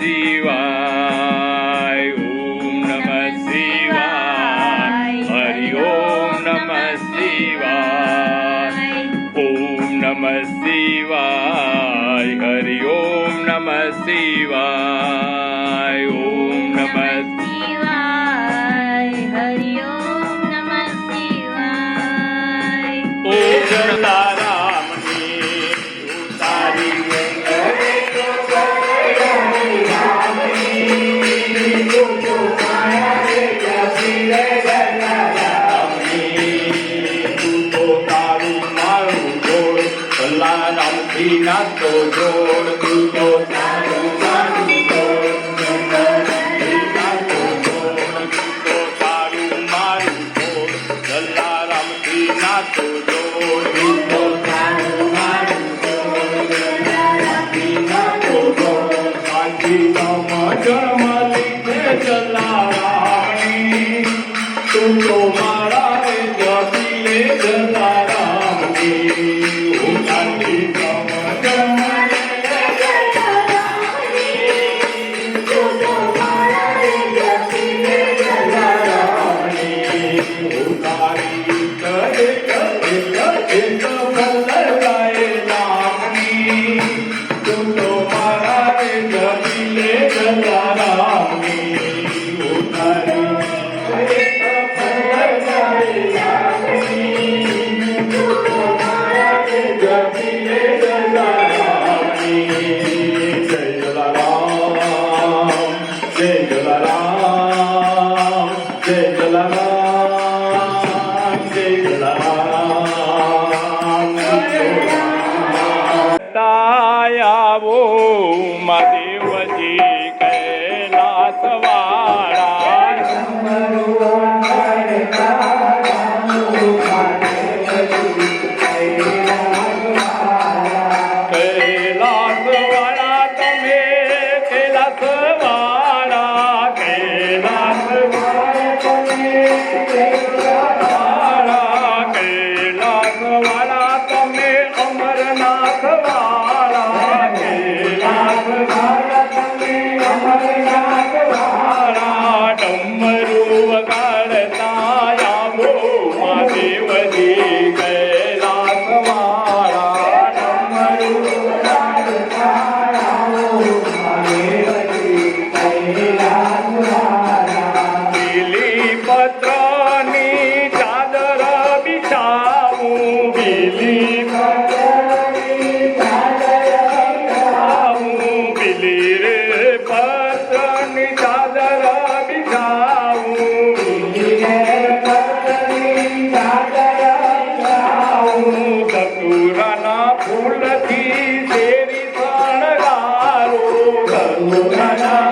શિવાય. ઓમ નમઃ શિવાય. હરિ ઓમ નમઃ શિવાય. ઓમ નમઃ શિવાય. હરિ ઓમ નમઃ શિવાય. ઓમ નમઃ નાતો જોડ તું તો તારું મારું જોડ નાતો જોડ તું તો તારું મારું જોડ જલારામથી નાતો જોડ તું તો તારું મારું જોડ જલારામથી નાતો જોડ સાચી સમજણ લીધે જલારામની તું તો મારા રે જપીએ જલારામની. તાયાવો મહાદેવજી કૈલાસવાળા કૈલાસવાળા તમે કૈલાસવાળા કૈલાસવાળા તમે અમરનાથ ડમરુ વગાડતા આવો મહાદેવજી કૈલાસવાળા. ડમરુ વગાડતા આવો મહાદેવજી કૈલાસવાળા. બીલી પત્રની ચાદર બિછાવું બીલી પત્રની ચાદર બિછાવું બીલી રે પત્રની ચાદર બિછાવું ધતુરાના ફૂલથી શેરી શણગારો ધતુરાના